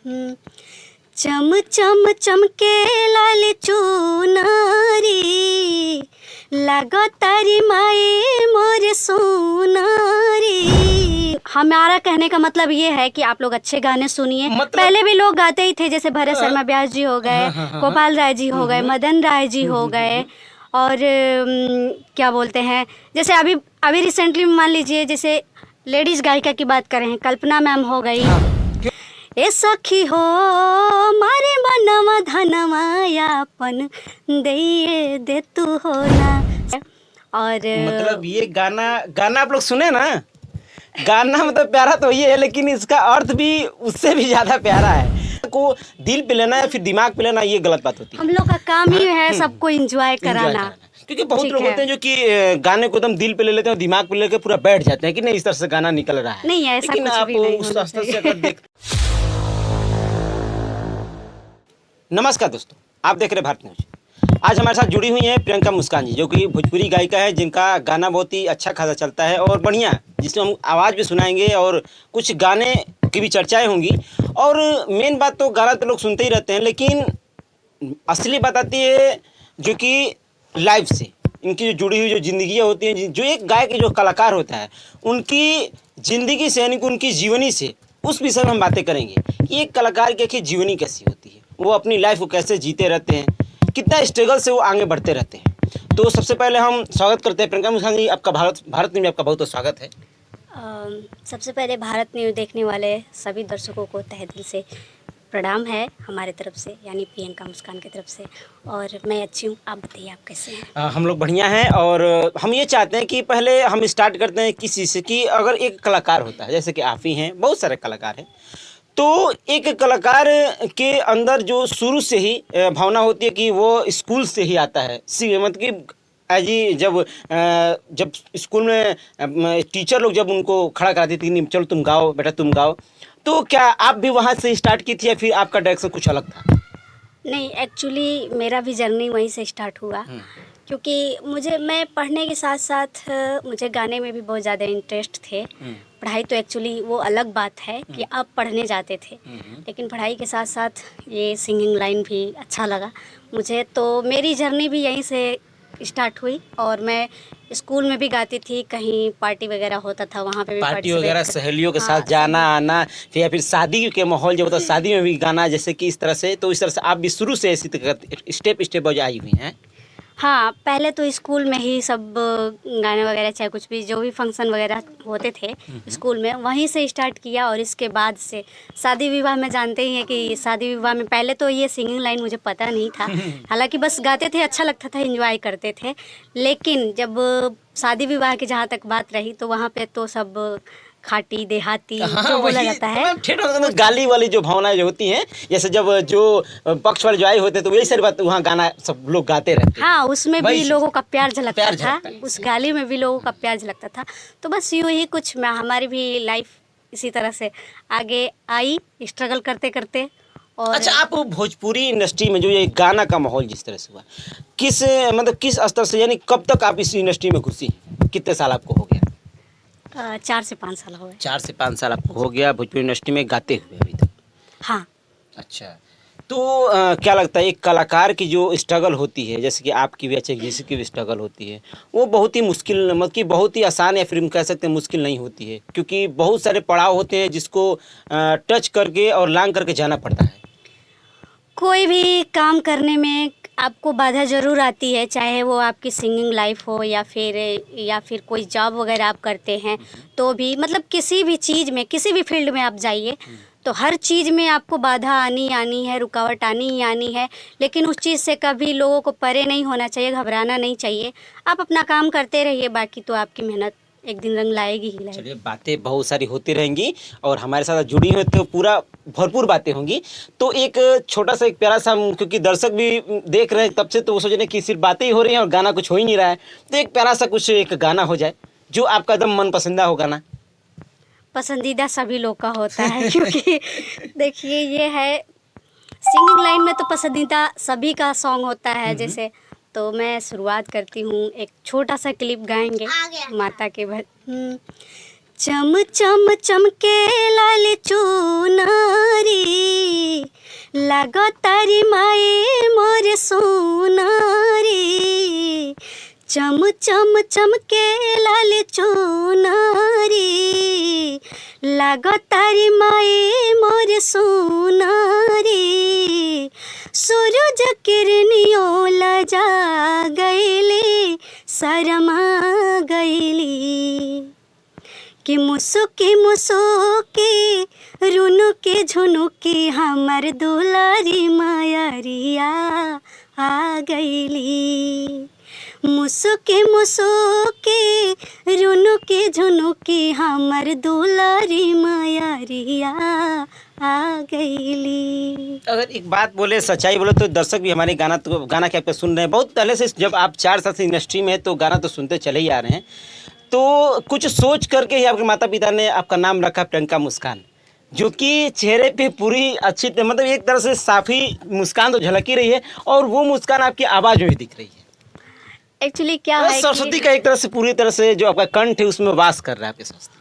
हम्म, चम चम चमके लाल चुनारी, लगो तारी माए मोर सोनारी। हमारा कहने का मतलब ये है कि आप लोग अच्छे गाने सुनिए। पहले भी लोग गाते ही थे, जैसे भरत शर्मा व्यास जी हो गए, गोपाल राय जी हो गए, मदन राय जी हो गए, और क्या बोलते हैं, जैसे अभी अभी रिसेंटली मान लीजिए, जैसे लेडीज गायिका की बात करें, कल्पना मैम हो गई। ए सखी हो मारे मनवा धनवा यापन दे दे तू हो ना। और मतलब ये गाना गाना आप लोग सुने ना, गाना मतलब प्यारा तो ये है, लेकिन इसका अर्थ भी उससे भी ज्यादा प्यारा है। को दिल पे लेना या फिर दिमाग पे लेना, ये गलत बात होती है। हम लोग का काम ही है सबको एंजॉय कराना। क्योंकि बहुत लोग होते हैं जो कि गाने को एकदम दिल पे ले लेते हैं और दिमाग पे लेकर पूरा बैठ जाते हैं कि नहीं इस तरह से गाना निकल रहा है। नहीं, ऐसा लेकिन कुछ आप भी नहीं उस होना स्तर से चाहिए। अगर देख। नमस्कार दोस्तों, आप देख रहे हैं भारत न्यूज। आज हमारे साथ जुड़ी हुई हैं प्रियंका मुस्कान जी, जो कि भोजपुरी गायिका है, जिनका गाना बहुत ही अच्छा खासा चलता है और बढ़िया, जिसमें हम आवाज़ भी सुनाएंगे और कुछ गाने की भी चर्चाएं होंगी। और मेन बात तो गाना तो लोग सुनते ही रहते हैं, लेकिन असली बात आती है जो कि लाइफ से इनकी जो जुड़ी हुई जो ज़िंदगियाँ होती हैं, जो एक गायक जो कलाकार होता है उनकी ज़िंदगी से, यानी कि उनकी जीवनी से, उस विषय में हम बातें करेंगे कि एक कलाकार की आखिर जीवनी कैसी होती है, वो अपनी लाइफ को कैसे जीते रहते हैं, कितना स्ट्रगल से वो आगे बढ़ते रहते हैं। तो सबसे पहले हम स्वागत करते हैं प्रियंका मुस्कान जी, आपका भारत में आपका बहुत बहुत स्वागत है। सबसे पहले भारत न्यूज़ देखने वाले सभी दर्शकों को तहे दिल से प्रणाम है हमारे तरफ से, यानी प्रियंका मुस्कान की तरफ से। और मैं अच्छी हूँ, आप बताइए आप कैसे हैं? हम लोग बढ़िया हैं। और हम ये चाहते हैं कि पहले हम स्टार्ट करते हैं किसी से, कि अगर एक कलाकार होता है, जैसे कि आप ही हैं, बहुत सारे कलाकार हैं, तो एक कलाकार के अंदर जो शुरू से ही भावना होती है कि वो स्कूल से ही आता है। मतलब कि जी जब स्कूल में टीचर लोग जब उनको खड़ा कराती थी कि चलो तुम गाओ बेटा तुम गाओ, तो क्या आप भी वहाँ से स्टार्ट की थी या फिर आपका डायरेक्शन कुछ अलग था? नहीं, एक्चुअली मेरा भी जर्नी वहीं से स्टार्ट हुआ, क्योंकि मैं पढ़ने के साथ साथ मुझे गाने में भी बहुत ज़्यादा इंटरेस्ट थे। पढ़ाई तो एक्चुअली वो अलग बात है कि आप पढ़ने जाते थे, लेकिन पढ़ाई के साथ साथ ये सिंगिंग लाइन भी अच्छा लगा मुझे। तो मेरी जर्नी भी यहीं से स्टार्ट हुई, और मैं स्कूल में भी गाती थी, कहीं पार्टी वगैरह होता था वहाँ पे भी पार्टी वगैरह सहेलियों के साथ हाँ, जाना आना, फिर या फिर शादी के माहौल जब होता है शादी में भी गाना, जैसे कि इस तरह से, तो इस तरह से आप भी शुरू से ऐसी स्टेप स्टेप आई हुई हैं। हाँ, पहले तो स्कूल में ही सब गाने वगैरह, चाहे कुछ भी, जो भी फंक्शन वगैरह होते थे स्कूल में, वहीं से स्टार्ट किया। और इसके बाद से शादी विवाह में, जानते ही हैं कि शादी विवाह में पहले तो ये सिंगिंग लाइन मुझे पता नहीं था, हालांकि बस गाते थे, अच्छा लगता था, एंजॉय करते थे। लेकिन जब शादी विवाह की जहाँ तक बात रही, तो वहाँ पे तो सब खाटी देहाती जो बोला जाता है, गाली वाली जो भावनाएं जो होती हैं, जैसे जब जो पक्ष वाले जो आए होते हैं, तो वही सारी बात वहाँ गाना सब लोग गाते रहते हैं। हाँ, उसमें भी लोगों का प्यार झलकता था, है। उस गाली में भी लोगों का प्यार झलकता था। तो बस यूँ ही कुछ हमारी भी लाइफ इसी तरह से आगे आई, स्ट्रगल करते करते। और अच्छा, आप भोजपुरी इंडस्ट्री में जो ये गाना का माहौल जिस तरह से हुआ, किस स्तर से, यानी कब तक आप इस इंडस्ट्री में घुसी, कितने साल आपको हो गया? 4 से 5 साल हो गए। 4 से 5 साल आपको हो गया भोजपुरी इंडस्ट्री में गाते हुए अभी तक? हाँ। अच्छा, तो क्या लगता है एक कलाकार की जो स्ट्रगल होती है, जैसे कि आपकी भी, अच्छा किसी की भी स्ट्रगल होती है, वो बहुत ही मुश्किल, मतलब कि बहुत ही आसान या फिर कह सकते हैं मुश्किल नहीं होती है, क्योंकि बहुत सारे पड़ाव होते हैं जिसको टच करके और लांग करके जाना पड़ता है। कोई भी काम करने में आपको बाधा ज़रूर आती है, चाहे वो आपकी सिंगिंग लाइफ हो या फिर कोई जॉब वगैरह आप करते हैं, तो भी मतलब किसी भी चीज़ में, किसी भी फील्ड में आप जाइए, तो हर चीज़ में आपको बाधा आनी है, रुकावट आनी है। लेकिन उस चीज़ से कभी लोगों को परे नहीं होना चाहिए, घबराना नहीं चाहिए। आप अपना काम करते रहिए, बाकी तो आपकी मेहनत एक दिन रंग लाएगी ही लाएगी। चलिए, बातें बहुत सारी होती रहेंगी और हमारे साथ जुड़ी हुई तो पूरा भरपूर बातें होंगी। तो एक छोटा सा, एक प्यारा सा, क्योंकि दर्शक भी देख रहे हैं तब से, तो वो सोच रहे हैं कि सिर्फ बातें ही हो रही हैं और गाना कुछ हो ही नहीं रहा है, तो एक प्यारा सा कुछ एक गाना हो जाए जो आपका एकदम मन पसंदीदा हो गाना। पसंदीदा सभी लोग का होता है, क्योंकि देखिए ये है, सिंगिंग लाइन में तो पसंदीदा सभी का सॉन्ग होता है। जैसे तो मैं शुरुआत करती हूँ, एक छोटा सा क्लिप गाएंगे माता के चम चम चमके लाल चुनारी, लागो तारी माए मोर सोनारी, चम चम चमके लाल चुनारी, लागो तारी माए मोर सोनारी, सूरज किरनियों लजा गईली शरमा गईली, कि मुसुकी मुसुकी रुनुकी झुनुकी हमर दुलारी मायरिया आ गईली, मुसुकी मुसुकी रुनुकी झुनुकी हमर दुलारी मायरिया आ गईली। अगर एक बात बोले, सच्चाई बोले तो दर्शक भी हमारे गाना क्या पे सुन रहे हैं बहुत पहले से। जब आप 4 साल से इंडस्ट्री में हैं तो गाना तो सुनते चले ही आ रहे हैं, तो कुछ सोच करके ही आपके माता पिता ने आपका नाम रखा प्रियंका मुस्कान, जो कि चेहरे पे पूरी अच्छी मतलब एक तरह से साफी मुस्कान तो झलक ही रही है, और वो मुस्कान आपकी आवाज़ में भी दिख रही है। एक्चुअली क्या है, सरस्वती का एक तरह से पूरी तरह से जो आपका कंठ है उसमें वास कर रहा है आपके सरस्वती।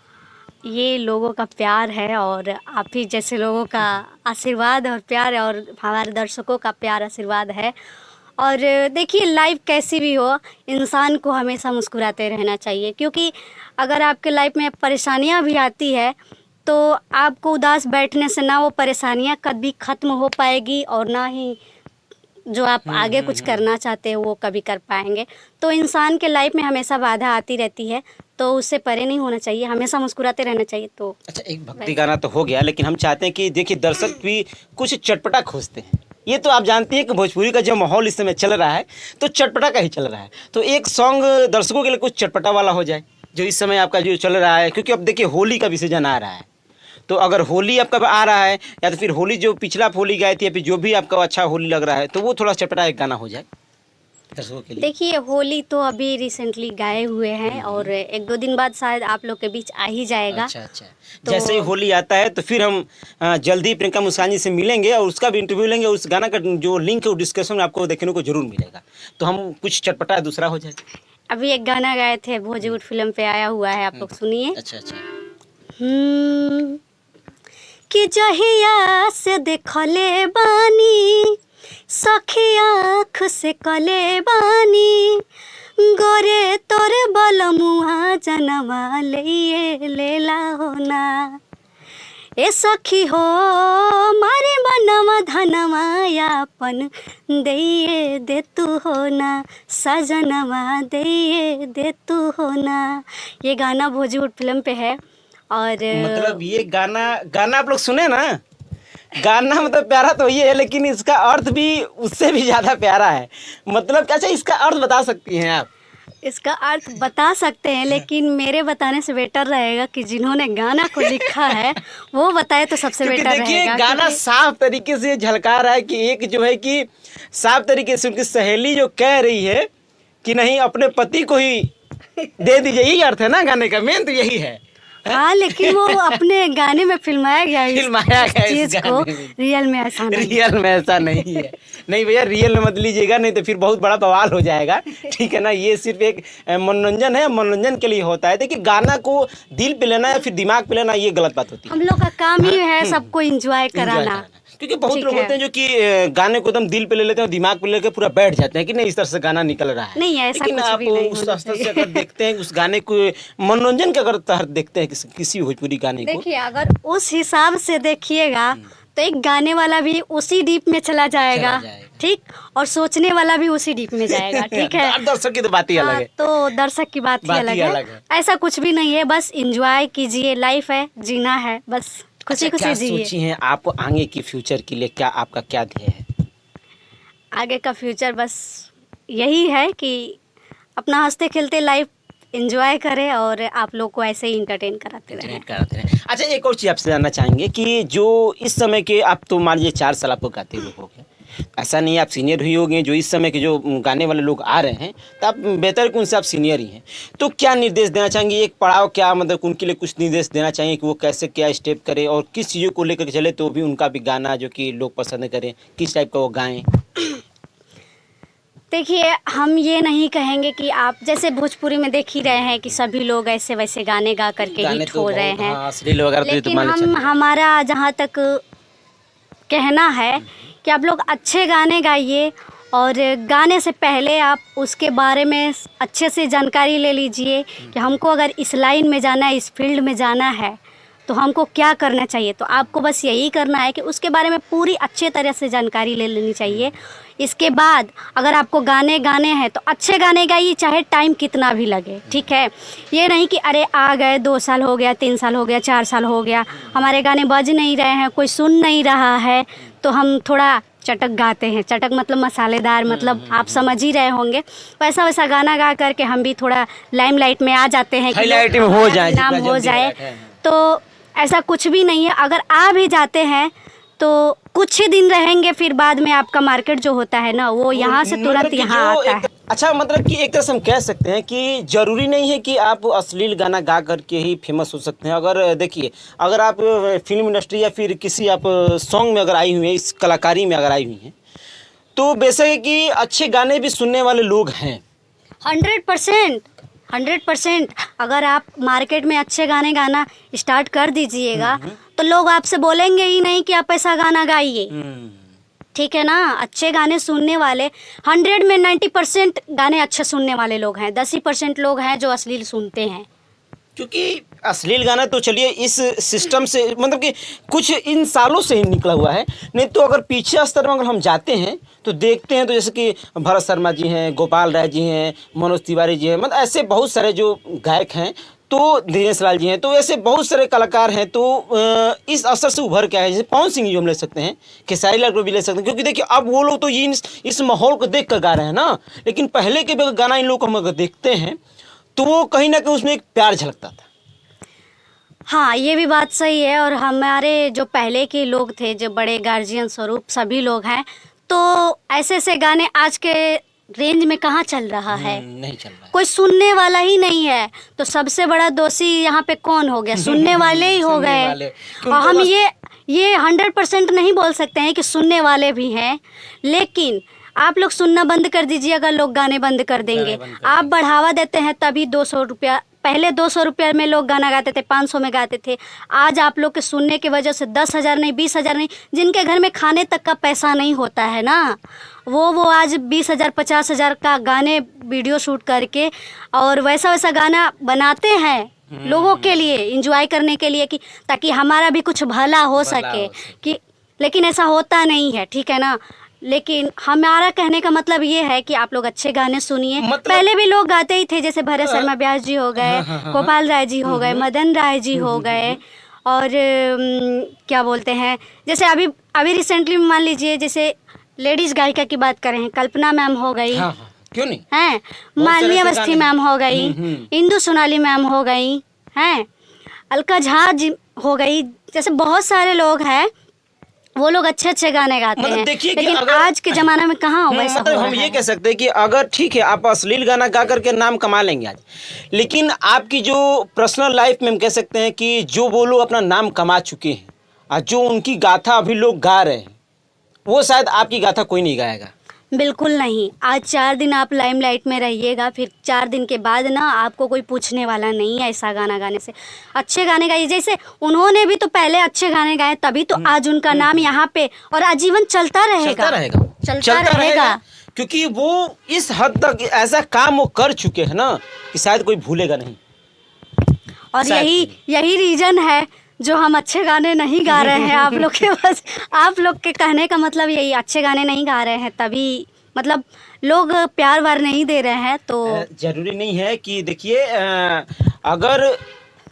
ये लोगों का प्यार है और आप ही जैसे लोगों का आशीर्वाद और प्यार है, और हमारे दर्शकों का प्यार आशीर्वाद है। और देखिए, लाइफ कैसी भी हो, इंसान को हमेशा मुस्कुराते रहना चाहिए, क्योंकि अगर आपके लाइफ में परेशानियां भी आती है तो आपको उदास बैठने से ना वो परेशानियां कभी ख़त्म हो पाएगी, और ना ही जो आप आगे कुछ करना चाहते हो वो कभी कर पाएंगे। तो इंसान के लाइफ में हमेशा बाधा आती रहती है, तो उससे परे नहीं होना चाहिए, हमेशा मुस्कुराते रहना चाहिए। तो अच्छा, एक भक्ति गाना तो हो गया, लेकिन हम चाहते हैं कि देखिए दर्शक भी कुछ चटपटा खोजते हैं। ये तो आप जानती हैं कि भोजपुरी का जो माहौल इस समय चल रहा है तो चटपटा का ही चल रहा है, तो एक सॉन्ग दर्शकों के लिए कुछ चटपटा वाला हो जाए जो इस समय आपका जो चल रहा है, क्योंकि अब देखिए होली का भी सीजन आ रहा है। तो अगर होली आपका आ रहा है, या तो फिर होली जो पिछला होली गाई थी, या फिर जो भी आपका अच्छा होली लग रहा है, तो वो थोड़ा चटपटा एक गाना हो जाए दर्शकों के लिए। देखिए, होली तो अभी रिसेंटली गाए हुए हैं और 1-2 दिन बाद शायद आप लोग के बीच आ ही जाएगा। अच्छा, तो जैसे ही होली आता है तो फिर हम जल्दी प्रियंका मुस्कान जी से मिलेंगे और उसका भी इंटरव्यू लेंगे। उस गाना का जो लिंक है वो डिस्कशन में आपको देखने को जरूर मिलेगा, तो हम कुछ चटपटा दूसरा हो जाए। अभी एक गाना गाए थे, भोजपुर फिल्म पे आया हुआ है, आप लोग सुनिए। अच्छा। कि जहिया से देखले बानी सखी आँख से कले बानी, गोरे तोर बलमुआ जनवा लेला होना, ए सखी हो मारे मनवा धनवा यापन दे तू होना, सजनवा दे तू होना। ये गाना भोजपुर फिल्म पे है। और मतलब ये गाना आप लोग सुने ना, गाना मतलब प्यारा तो ये है, लेकिन इसका अर्थ भी उससे भी ज़्यादा प्यारा है। मतलब अच्छा, इसका अर्थ बता सकती हैं आप? इसका अर्थ बता सकते हैं, लेकिन मेरे बताने से बेटर रहेगा कि जिन्होंने गाना को लिखा है वो बताए तो सबसे बेटर रहेगा। देखिए, गाना साफ तरीके से झलका रहा है कि एक जो है कि साफ तरीके से उनकी सहेली जो कह रही है कि नहीं अपने पति को ही दे दीजिए, यही अर्थ है ना गाने का, मेन तो यही है। हाँ, लेकिन वो अपने गाने में फिल्माया गया इस चीज को, रियल में ऐसा नहीं है। नहीं भैया, रियल में मत लीजिएगा, नहीं तो फिर बहुत बड़ा बवाल हो जाएगा, ठीक है ना। ये सिर्फ एक मनोरंजन है, मनोरंजन के लिए होता है। देखिए, गाना को दिल पे लेना या फिर दिमाग पे लेना ये गलत बात होती है। हम लोग का काम ही है सबको एंजॉय कराना, क्योंकि बहुत लोग होते हैं जो कि गाने को एकदम दिल पे ले लेते हैं, दिमाग पे लेकर पूरा बैठ जाते हैं कि नहीं इस तरह से गाना निकल रहा है। नहीं, ऐसा लेकिन आप उस स्तर से अगर देखते हैं उस गाने को मनोरंजन के अगर तहत देखते हैं किसी भोजपुरी गाने को, देखिए अगर उस हिसाब से देखिएगा तो एक गाने वाला भी उसी डीप में चला जाएगा, ठीक, और सोचने वाला भी उसी डीप में जाएगा, ठीक है। दर्शक की तो बात ही अलग है। तो दर्शक की बात ही अलग है। ऐसा कुछ भी नहीं है, बस एंजॉय कीजिए, लाइफ है, जीना है, बस खुशी खुशी जिए। सोची हैं आप आगे की फ्यूचर के लिए, क्या आपका क्या ध्येय है? आगे का फ्यूचर बस यही है कि अपना हंसते खेलते लाइफ एंजॉय करें और आप लोग को ऐसे ही इंटरटेन कराते रहें। अच्छा, एक और चीज़ आपसे जानना चाहेंगे कि जो इस समय के, आप तो मान लीजिए 4 साल आपको गाते हुए हो गए, ऐसा नहीं आप सीनियर ही हो गए, जो इस समय के जो गाने वाले लोग आ रहे हैं तो आप बेहतर कि उनसे आप सीनियर ही हैं, तो क्या निर्देश देना चाहेंगे? एक पड़ाव क्या, मतलब उनके लिए कुछ निर्देश देना चाहिए कि वो कैसे क्या स्टेप करें और किस चीज़ों को लेकर चले तो भी उनका भी गाना जो कि लोग पसंद करें, किस टाइप का वो गाएं? देखिए, हम ये नहीं कहेंगे कि आप जैसे भोजपुरी में देख ही रहे हैं कि सभी लोग ऐसे वैसे गाने गा करके हिट हो रहे हैं, हाँ, लेकिन हमारा जहाँ तक कहना है कि आप लोग अच्छे गाने गाइए, और गाने से पहले आप उसके बारे में अच्छे से जानकारी ले लीजिए कि हमको अगर इस लाइन में जाना है, इस फील्ड में जाना है, तो हमको क्या करना चाहिए। तो आपको बस यही करना है कि उसके बारे में पूरी अच्छे तरह से जानकारी ले लेनी चाहिए। इसके बाद अगर आपको गाने गाने हैं तो अच्छे गाने गाइए, चाहे टाइम कितना भी लगे, ठीक है। ये नहीं कि अरे आ गए 2 साल हो गया, 3 साल हो गया, 4 साल हो गया, हमारे गाने बज नहीं रहे हैं, कोई सुन नहीं रहा है, तो हम थोड़ा चटक गाते हैं। चटक मतलब मसालेदार, मतलब आप समझ ही रहे होंगे। वैसा वैसा गाना गा करके हम भी थोड़ा लाइमलाइट में आ जाते हैं कि हाईलाइट में हो जाए, नाम हो जाए। तो ऐसा कुछ भी नहीं है। अगर आ भी जाते हैं तो कुछ ही दिन रहेंगे, फिर बाद में आपका मार्केट जो होता है ना, वो यहाँ से तुरंत यहाँ आता है। अच्छा, मतलब कि एक तरह से हम कह सकते हैं कि जरूरी नहीं है कि आप अश्लील गाना गा करके ही फेमस हो सकते हैं। अगर देखिए, अगर आप फिल्म इंडस्ट्री या फिर किसी आप सॉन्ग में अगर आई हुई हैं, इस कलाकारी में अगर आई हुई हैं, तो बेशक है कि अच्छे गाने भी सुनने वाले लोग हैं। 100% अगर आप मार्केट में अच्छे गाने गाना स्टार्ट कर दीजिएगा तो लोग आपसे बोलेंगे ही नहीं कि आप ऐसा गाना गाइए, ठीक है ना। अच्छे गाने सुनने वाले 100 में 90% गाने अच्छे सुनने वाले लोग हैं, 10% लोग हैं जो अश्लील सुनते हैं। क्योंकि अश्लील गाना तो चलिए इस सिस्टम से, मतलब कि कुछ इन सालों से ही निकला हुआ है। नहीं तो अगर पीछे स्तर में अगर हम जाते हैं तो देखते हैं, तो जैसे कि भरत शर्मा जी हैं, गोपाल राय जी हैं, मनोज तिवारी जी हैं, मतलब ऐसे बहुत सारे जो गायक हैं, तो दिनेश लाल जी हैं, तो ऐसे बहुत सारे कलाकार हैं। तो इस असर से उभर के आए, जैसे पवन सिंह जी हम ले सकते हैं, खेसारी लाल को भी ले सकते हैं। क्योंकि देखिए अब वो लोग तो ये इस माहौल को देख कर गा रहे हैं ना, लेकिन पहले के भी गाना इन लोग को हम अगर देखते हैं तो वो कहीं ना कहीं उसमें एक प्यार झलकता था। हाँ, ये भी बात सही है। और हमारे जो पहले के लोग थे, जो बड़े गार्जियन स्वरूप सभी लोग हैं, तो ऐसे ऐसे गाने आज के रेंज में कहाँ चल रहा है, नहीं चल रहा है। कोई सुनने वाला ही नहीं है। तो सबसे बड़ा दोषी यहाँ पे कौन हो गया? सुनने वाले ही हो गए। और हम ये 100% नहीं बोल सकते हैं कि सुनने वाले भी हैं, लेकिन आप लोग सुनना बंद कर दीजिए अगर लोग गाने बंद कर देंगे। आप बढ़ावा देते हैं तभी 200 रुपया, पहले 200 रुपये में लोग गाना गाते थे, 500 में गाते थे। आज आप लोग के सुनने की वजह से 10,000 नहीं, 20,000 नहीं, जिनके घर में खाने तक का पैसा नहीं होता है ना, वो आज 20,000 50,000 का गाने वीडियो शूट करके और वैसा वैसा गाना बनाते हैं लोगों के लिए, एंजॉय करने के लिए, कि ताकि हमारा भी कुछ भला हो सके कि, लेकिन ऐसा होता नहीं है, ठीक है ना। लेकिन हमारा कहने का मतलब ये है कि आप लोग अच्छे गाने सुनिए। पहले भी लोग गाते ही थे, जैसे भरत शर्मा व्यास जी हो गए, गोपाल राय जी हो गए, मदन राय जी हो गए, और क्या बोलते हैं, जैसे अभी रिसेंटली मान लीजिए, जैसे लेडीज गायिका की बात करें, कल्पना मैम हो गई, क्यों नहीं हैं, मालिनी अवस्थी मैम हो गई, इंदु सोनाली मैम हो गई, हैं, अलका झा जी हो गई, जैसे बहुत सारे लोग हैं, वो लोग अच्छे अच्छे गाने गाते हैं। लेकिन आज के जमाना में कहाँ वैसा मतलब हम ये कह सकते हैं कि अगर ठीक है आप अश्लील गाना गा करके नाम कमा लेंगे आज, लेकिन आपकी जो पर्सनल लाइफ में हम कह सकते हैं कि जो वो लोग अपना नाम कमा चुके हैं और जो उनकी गाथा अभी लोग गा रहे हैं, वो शायद आपकी गाथा कोई नहीं गाएगा। बिल्कुल नहीं। आज 4 दिन आप लाइमलाइट में रहिएगा, फिर 4 दिन के बाद ना आपको कोई पूछने वाला नहीं है ऐसा गाना गाने से। अच्छे गाने गाइए, जैसे उन्होंने भी तो पहले अच्छे गाने गाए, तभी तो आज उनका नाम यहाँ पे और आजीवन चलता रहेगा। क्योंकि वो इस हद तक ऐसा काम वो कर चुके हैं ना कि शायद कोई भूलेगा नहीं। और यही रीजन है जो हम अच्छे गाने नहीं गा रहे हैं। आप लोग के बस, आप लोग के कहने का मतलब यही, अच्छे गाने नहीं गा रहे हैं तभी, मतलब लोग प्यार वार नहीं दे रहे हैं। तो जरूरी नहीं है कि देखिए, अगर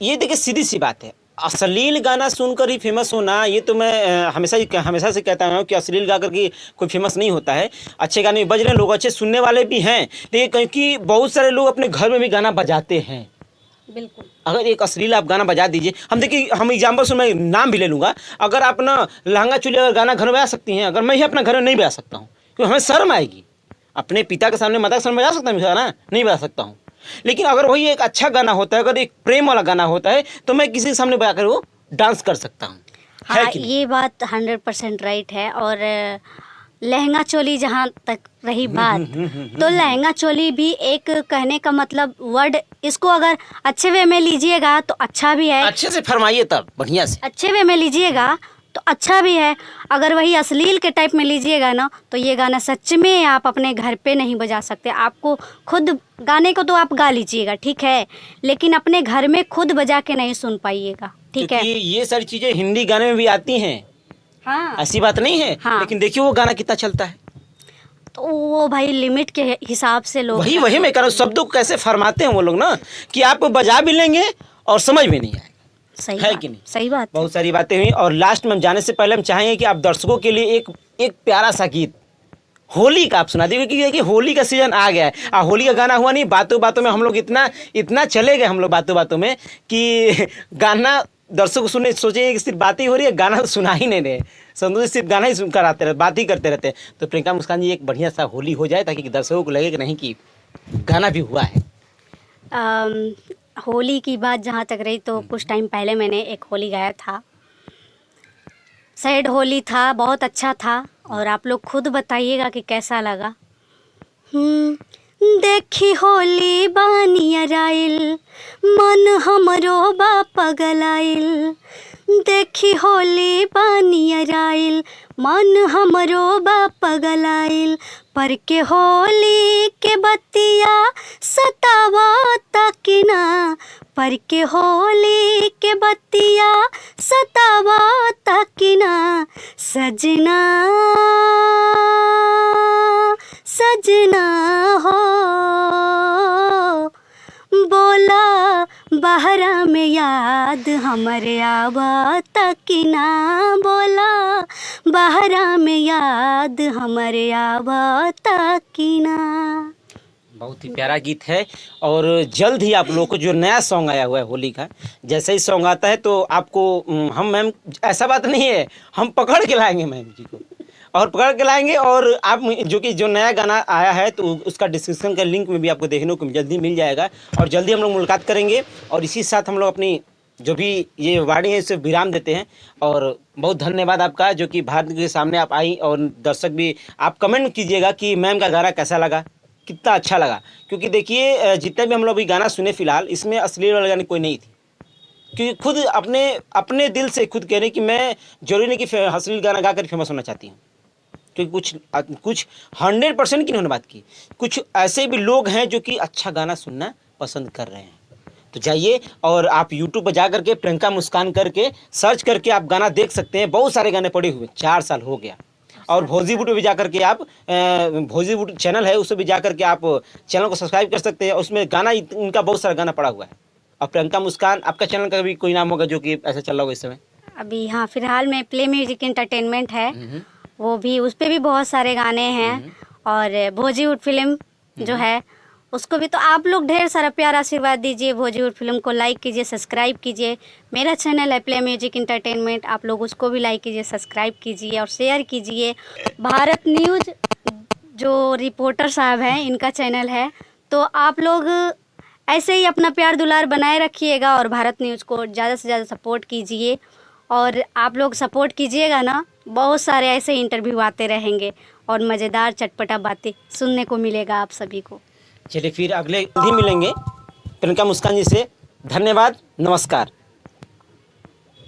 ये देखिए सीधी सी बात है, अश्लील गाना सुनकर ही फेमस होना, ये तो मैं हमेशा से कहता हूँ कि अश्लील गा कर के कोई फेमस नहीं होता है। अच्छे गाने बज रहे हैं, लोग अच्छे सुनने वाले भी हैं, लेकिन क्योंकि बहुत सारे लोग अपने घर में भी गाना बजाते हैं। बिल्कुल, अगर एक अश्लील आप गाना बजा दीजिए, हम देखिए, हम एग्जाम्पल से मैं नाम भी ले लूँगा, अगर आप ना लहंगा चोली अगर गाना घर में बजा सकती हैं, अगर मैं ही अपना घर में नहीं बजा सकता हूँ क्योंकि हमें शर्म आएगी, अपने पिता के सामने, माता के सामने बजा सकता हूँ गाना? नहीं बजा सकता हूँ। लेकिन अगर वही एक अच्छा गाना होता है, अगर एक प्रेम वाला गाना होता है, तो मैं किसी के सामने बजा कर वो डांस कर सकता हूँ। हाँ, ये बात 100% राइट है। और लहंगा चोली जहाँ तक रही बात, तो लहंगा चोली भी एक कहने का मतलब वर्ड, इसको अगर अच्छे वे में लीजिएगा तो अच्छा भी है, अच्छे से फरमाइए तब बढ़िया से, अच्छे वे में लीजिएगा तो अच्छा भी है। अगर वही अश्लील के टाइप में लीजिएगा ना तो ये गाना सच में आप अपने घर पे नहीं बजा सकते। आपको खुद गाने को तो आप गा लीजिएगा, ठीक है, लेकिन अपने घर में खुद बजा के नहीं सुन पाइएगा, ठीक है। क्योंकि ये सारी चीजें हिंदी गाने में भी आती हैं, हाँ, ऐसी बात नहीं है। हाँ। लेकिन देखिए वो गाना कितना चलता है। तो वो भाई लिमिट के हिसाब से लोग वही वही मैं कह रहा हूँ, शब्दों को कैसे फरमाते हैं वो लोग ना, कि आप बजा भी लेंगे और समझ में नहीं आएगा। सही है बात, कि नहीं? सही बात है। बहुत सारी बातें हुई और लास्ट में हम जाने से पहले हम चाहेंगे कि आप दर्शकों के लिए एक प्यारा सा गीत होली का आप सुना दीजिए, क्योंकि देखिए होली का सीजन आ गया है। होली का गाना हुआ नहीं, बातों बातों में हम लोग इतना चले गए हम लोग बातों बातों में कि गाना दर्शक सुनने सोचे कि सिर्फ बातें ही हो रही है, गाना सुना ही नहीं रहे। संतोष सिर्फ गाना ही सुनकर आते रहते, बात ही करते रहते हैं। तो प्रियंका मुस्कान जी एक बढ़िया सा होली हो जाए ताकि दर्शकों को लगे कि नहीं कि गाना भी हुआ है। होली की बात जहाँ तक रही तो कुछ टाइम पहले मैंने एक होली गाया था। सैड होली था, बहुत अच्छा था और आप लोग खुद बताइएगा कि कैसा लगा। देखी होली बानियर आइल, मन हमरो बा पगलाइल। देखी होली बानियर आइल, मन हमरो बा पगलाइल। पर के होली के बतिया सतावा तकिना, पर के होली के बतिया सतावा तकिना। सजना सजना हो बोला बहरा में याद हमरे आवा तकिना। बोला बहरा में याद हमरे आवा तकिना। बहुत ही प्यारा गीत है और जल्द ही आप लोगों को जो नया सॉन्ग आया हुआ है होली का, जैसे ही सॉन्ग आता है तो आपको हम मैम, ऐसा बात नहीं है, हम पकड़ के लाएंगे मैम जी को और पकड़ के लाएंगे। और आप जो नया गाना आया है तो उसका डिस्क्रिप्शन का लिंक में भी आपको देखने को जल्दी मिल जाएगा और जल्दी हम लोग मुलाकात करेंगे। और इसी साथ हम लोग अपनी जो भी ये वाणी है इसे विराम देते हैं। और बहुत धन्यवाद आपका जो कि भारत के सामने आप आई और दर्शक भी आप कमेंट कीजिएगा कि मैम का गाना कैसा लगा, कितना अच्छा लगा। क्योंकि देखिए जितने भी हम लोग अभी गाना सुने फिलहाल, इसमें अश्लील वाला गाने कोई नहीं थी, क्योंकि खुद अपने दिल से खुद कह रहे कि मैं जरूरी नहीं कि अश्लील गाना गा कर फेमस होना चाहती हूँ। क्योंकि कुछ 100% की इन्होंने बात की, कुछ ऐसे भी लोग हैं जो कि अच्छा गाना सुनना पसंद कर रहे हैं। तो जाइए और आप YouTube पर जा करके प्रियंका मुस्कान करके सर्च करके आप गाना देख सकते हैं। बहुत सारे गाने पड़े हुए, 4 साल हो गया। और भोजीवुड भी जा करके आप भोजीवुड चैनल है, उससे भी जा करके आप चैनल को सब्सक्राइब कर सकते हैं। उसमें गाना इनका बहुत सारा गाना पड़ा हुआ है। और प्रियंका मुस्कान, आपका चैनल का भी कोई नाम होगा जो कि ऐसा चल रहा होगा इस समय? अभी हाँ, फिलहाल में प्ले म्यूजिक एंटरटेनमेंट है, वो भी, उस पर भी बहुत सारे गाने हैं। और भोजीवुड फिल्म जो है उसको भी तो आप लोग ढेर सारा प्यार आशीर्वाद दीजिए। भोजीवुड फिल्म को लाइक कीजिए, सब्सक्राइब कीजिए। मेरा चैनल है प्ले म्यूजिक एंटरटेनमेंट, आप लोग उसको भी लाइक कीजिए, सब्सक्राइब कीजिए और शेयर कीजिए। भारत न्यूज़ जो रिपोर्टर साहब हैं, इनका चैनल है, तो आप लोग ऐसे ही अपना प्यार दुलार बनाए रखिएगा और भारत न्यूज़ को ज़्यादा से ज़्यादा सपोर्ट कीजिए। और आप लोग सपोर्ट कीजिएगा ना, बहुत सारे ऐसे इंटरव्यू आते रहेंगे और मज़ेदार चटपटा बातें सुनने को मिलेगा आप सभी को। चलिए फिर अगले दिन मिलेंगे प्रियंका मुस्कान जी से। धन्यवाद, नमस्कार।